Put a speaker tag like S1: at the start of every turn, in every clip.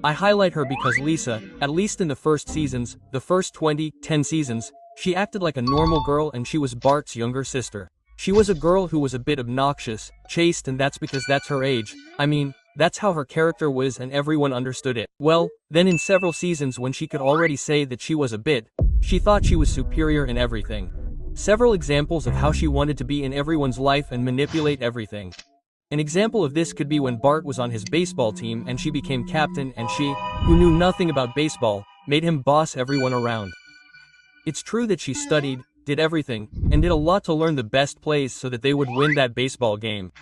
S1: I highlight her because Lisa, at least in the first seasons, the first 10 seasons, she acted like a normal girl and she was Bart's younger sister. She was a girl who was a bit obnoxious, chaste, and that's because that's her age. I mean, that's how her character was and everyone understood it. Well, then in several seasons when she could already say that she was a bit, she thought she was superior in everything. Several examples of how she wanted to be in everyone's life and manipulate everything. An example of this could be when Bart was on his baseball team and she became captain and she, who knew nothing about baseball, made him boss everyone around. It's true that she studied, did everything, and did a lot to learn the best plays so that they would win that baseball game.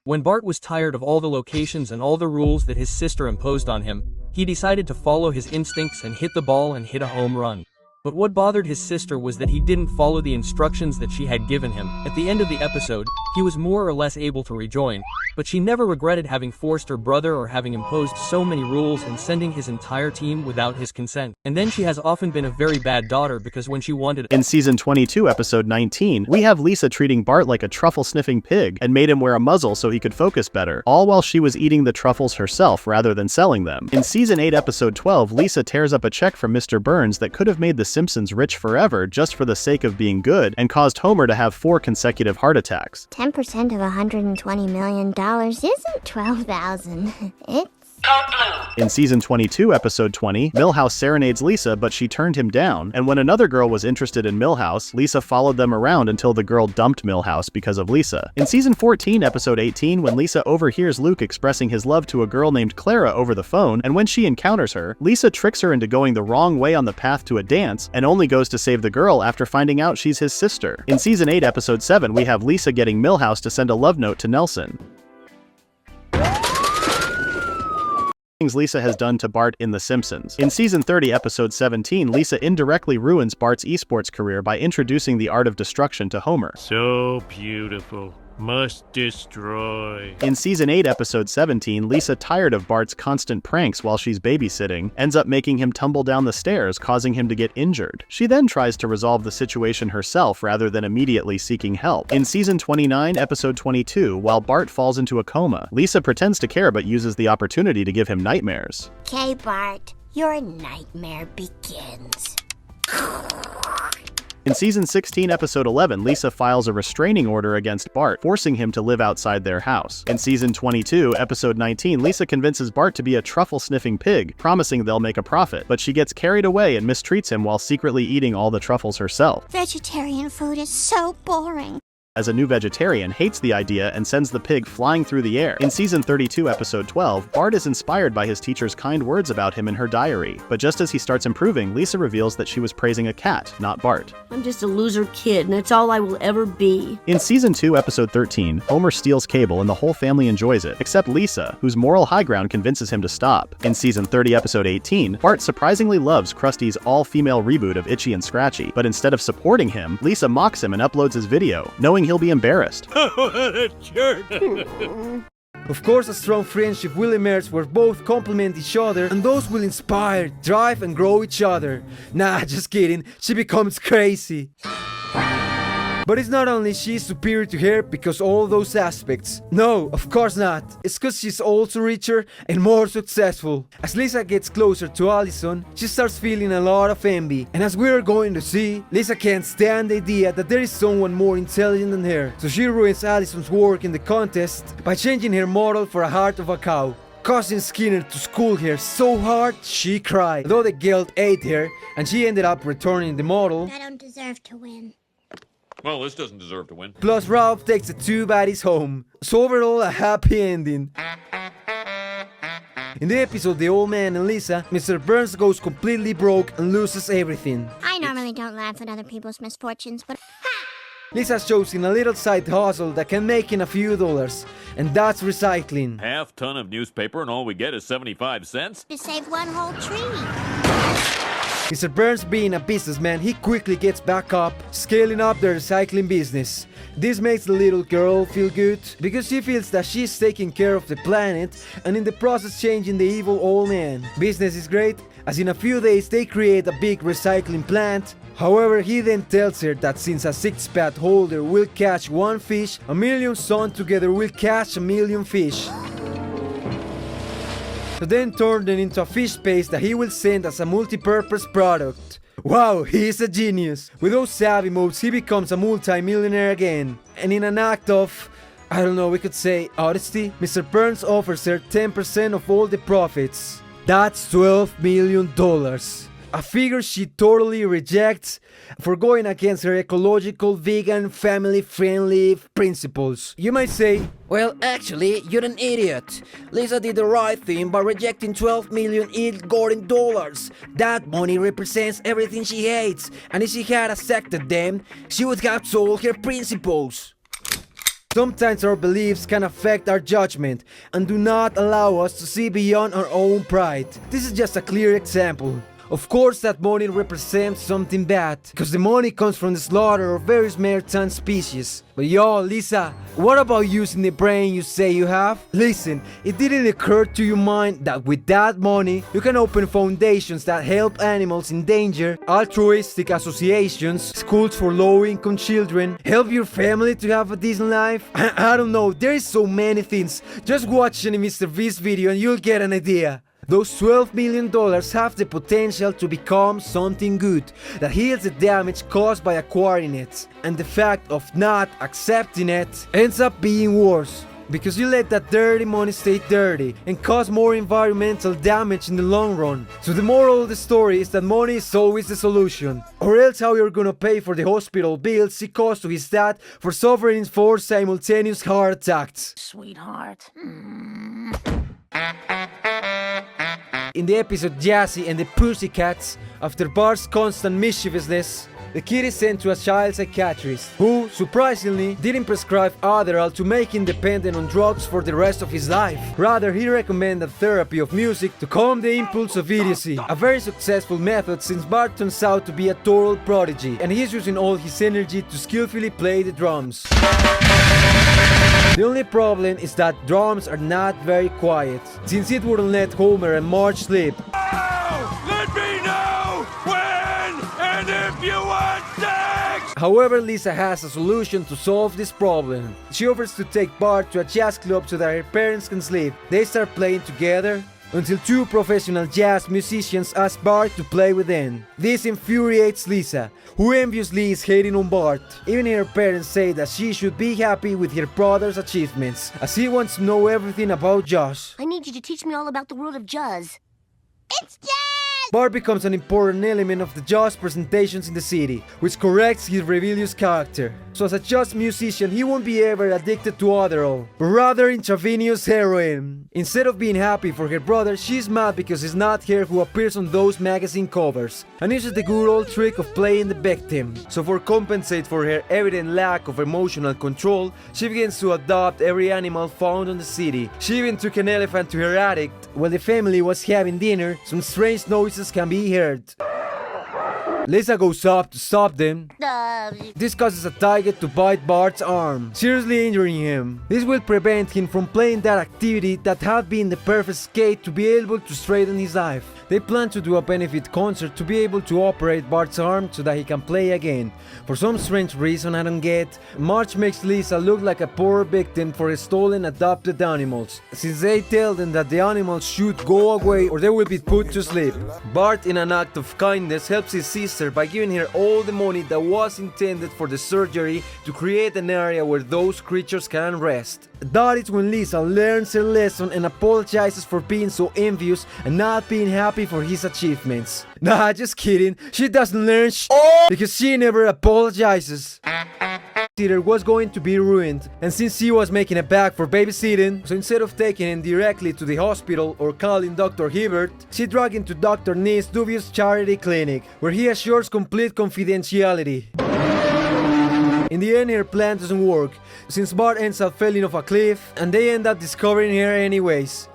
S1: When Bart was tired of all the locations and all the rules that his sister imposed on him, he decided to follow his instincts and hit the ball and hit a home run. But what bothered his sister was that he didn't follow the instructions that she had given him. At the end of the episode, he was more or less able to rejoin, but she never regretted having forced her brother or having imposed so many rules and sending his entire team without his consent. And then she has often been a very bad daughter because when she wanted—
S2: In season 22, episode 19, we have Lisa treating Bart like a truffle-sniffing pig and made him wear a muzzle so he could focus better, all while she was eating the truffles herself rather than selling them. In season 8, episode 12, Lisa tears up a check from Mr. Burns that could have made the Simpsons rich forever just for the sake of being good and caused Homer to have 4 consecutive heart attacks.
S3: 10% of $120 million isn't 12,000. It's
S2: In season 22, episode 20, Milhouse serenades Lisa, but she turned him down, and when another girl was interested in Milhouse, Lisa followed them around until the girl dumped Milhouse because of Lisa. In season 14, episode 18, when Lisa overhears Luke expressing his love to a girl named Clara over the phone, and when she encounters her, Lisa tricks her into going the wrong way on the path to a dance, and only goes to save the girl after finding out she's his sister. In season 8, episode 7, we have Lisa getting Milhouse to send a love note to Nelson. Things Lisa has done to Bart in The Simpsons. In season 30, episode 17, Lisa indirectly ruins Bart's esports career by introducing the art of destruction to Homer.
S4: So beautiful. Must destroy.
S2: In season 8, episode 17, Lisa, tired of Bart's constant pranks while she's babysitting, ends up making him tumble down the stairs, causing him to get injured. She then tries to resolve the situation herself rather than immediately seeking help. In season 29, episode 22, while Bart falls into a coma, Lisa pretends to care but uses the opportunity to give him nightmares.
S3: okay, Bart. Your nightmare begins.
S2: In season 16, episode 11, Lisa files a restraining order against Bart, forcing him to live outside their house. In season 22, episode 19, Lisa convinces Bart to be a truffle-sniffing pig, promising they'll make a profit, but she gets carried away and mistreats him while secretly eating all the truffles herself.
S3: Vegetarian food is so boring.
S2: As a new vegetarian, hates the idea and sends the pig flying through the air. In season 32, episode 12, Bart is inspired by his teacher's kind words about him in her diary, but just as he starts improving, Lisa reveals that she was praising a cat, not Bart.
S5: I'm just a loser kid, and that's all I will ever be.
S2: In season 2, episode 13, Homer steals cable and the whole family enjoys it, except Lisa, whose moral high ground convinces him to stop. In season 30, episode 18, Bart surprisingly loves Krusty's all-female reboot of Itchy and Scratchy, but instead of supporting him, Lisa mocks him and uploads his video, knowing he'll be embarrassed.
S4: What a jerk!
S6: Of course, a strong friendship will emerge where both complement each other and those will inspire, drive and grow each other. Nah, just kidding, she becomes crazy. But it's not only she's superior to her because all those aspects. No, of course not. It's because she's also richer and more successful. As Lisa gets closer to Allison, she starts feeling a lot of envy. And as we're going to see, Lisa can't stand the idea that there is someone more intelligent than her. So she ruins Allison's work in the contest by changing her model for a heart of a cow, causing Skinner to school her so hard she cried. Though the guilt ate her and she ended up returning the model.
S3: I don't deserve to win.
S7: Well, this doesn't deserve to win.
S6: Plus Ralph takes the two baddies home. So overall, a happy ending. In the episode The Old Man and Lisa, Mr. Burns goes completely broke and loses everything.
S3: I normally don't laugh at other people's misfortunes, but
S6: Lisa's chosen a little side hustle that can make in a few dollars, and that's recycling.
S7: Half ton of newspaper and all we get is 75 cents?
S3: to save one whole tree.
S6: Mr. Burns, being a businessman, he quickly gets back up, scaling up the recycling business. This makes the little girl feel good because she feels that she's taking care of the planet and in the process changing the evil old man. Business is great, as in a few days they create a big recycling plant. However, he then tells her that since a 6-pack holder will catch one fish, a million sewn together will catch a million fish. to then turn them into a fish paste that he will send as a multi-purpose product. Wow, he is a genius. With those savvy moves, he becomes a multi-millionaire again. And in an act of, I don't know, we could say honesty, Mr. Burns offers her 10% of all the profits. That's $12 million. A figure she totally rejects for going against her ecological, vegan, family-friendly principles. You might say,
S8: well, actually, you're an idiot. Lisa did the right thing by rejecting 12 million ill-gotten dollars. That money represents everything she hates, and if she had accepted them, she would have sold her principles.
S6: sometimes our beliefs can affect our judgment and do not allow us to see beyond our own pride. This is just a clear example. Of course that money represents something bad, because the money comes from the slaughter of various maritime species. But yo, Lisa, what about using the brain you say you have? Listen, it didn't occur to your mind that with that money, you can open foundations that help animals in danger, altruistic associations, schools for low-income children, help your family to have a decent life? I don't know, there is so many things. Just watch any Mr. V's video and you'll get an idea. Those $12 million have the potential to become something good that heals the damage caused by acquiring it. And the fact of not accepting it ends up being worse, because you let that dirty money stay dirty and cause more environmental damage in the long run. So the moral of the story is that money is always the solution, or else how you're gonna pay for the hospital bills he caused to his dad for suffering 4 simultaneous heart attacks.
S9: Sweetheart.
S6: In the episode Jazzy and the Pussycats, after Bart's constant mischievousness, the kid is sent to a child psychiatrist who, surprisingly, didn't prescribe Adderall to make him dependent on drugs for the rest of his life. Rather, he recommended therapy of music to calm the impulse of idiocy. A very successful method since Bart turns out to be a total prodigy, and he's using all his energy to skillfully play the drums. The only problem is that drums are not very quiet, since it wouldn't let Homer and Marge sleep.
S4: Let me know when and if you want sex!
S6: However, Lisa has a solution to solve this problem. She offers to take Bart to a jazz club so that her parents can sleep. They start playing together until 2 professional jazz musicians ask Bart to play with them. This infuriates Lisa, who enviously is hating on Bart. Even her parents say that she should be happy with her brother's achievements, as he wants to know everything about Josh.
S9: I need you to teach me all about the world of jazz. It's jazz!
S6: Bart becomes an important element of the jazz presentations in the city, which corrects his rebellious character. So as a jazz musician, he won't be ever addicted to Adderall, but rather intravenous heroin. Instead of being happy for her brother, she's mad because it's not her who appears on those magazine covers, and uses the good old trick of playing the victim. So for compensate for her evident lack of emotional control, she begins to adopt every animal found in the city. She even took an elephant to her attic. While the family was having dinner, some strange noises can be heard. Lisa goes up to stop them. This causes a tiger to bite Bart's arm, seriously injuring him. This will prevent him from playing that activity that had been the perfect skate to be able to straighten his life. They plan to do a benefit concert to be able to operate Bart's arm so that he can play again. For some strange reason I don't get, Marge makes Lisa look like a poor victim for stolen adopted animals, since they tell them that the animals should go away or they will be put to sleep. Bart, in an act of kindness, helps his sister by giving her all the money that was intended for the surgery to create an area where those creatures can rest. That is when Lisa learns her lesson and apologizes for being so envious and not being happy for his achievements. Nah, just kidding. She doesn't learn because she never apologizes. Babysitter was going to be ruined, and since she was making a bag for babysitting, so instead of taking him directly to the hospital or calling Dr. Hibbert, she dragged him to Dr. Nee's dubious charity clinic, where he assures complete confidentiality. In the end, her plan doesn't work, since Bart ends up falling off a cliff, and they end up discovering her anyways.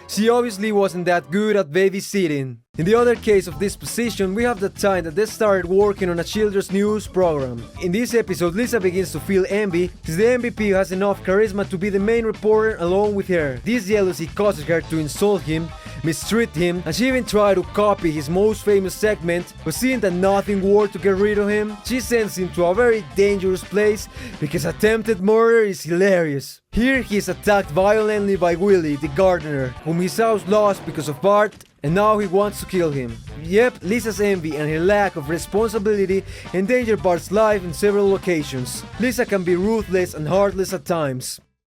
S6: She obviously wasn't that good at babysitting. In the other case of this position, we have the time that they started working on a children's news program. In this episode, Lisa begins to feel envy, since the MVP has enough charisma to be the main reporter along with her. This jealousy causes her to insult him, mistreat him, and she even tried to copy his most famous segment, but seeing that nothing worked to get rid of him, she sends him to a very dangerous place because attempted murder is hilarious. Here he is attacked violently by Willie, the gardener, whom his house lost because of Bart, and now he wants to kill him. Yep, Lisa's envy and her lack of responsibility endanger Bart's life in several occasions. Lisa can be ruthless and heartless at times.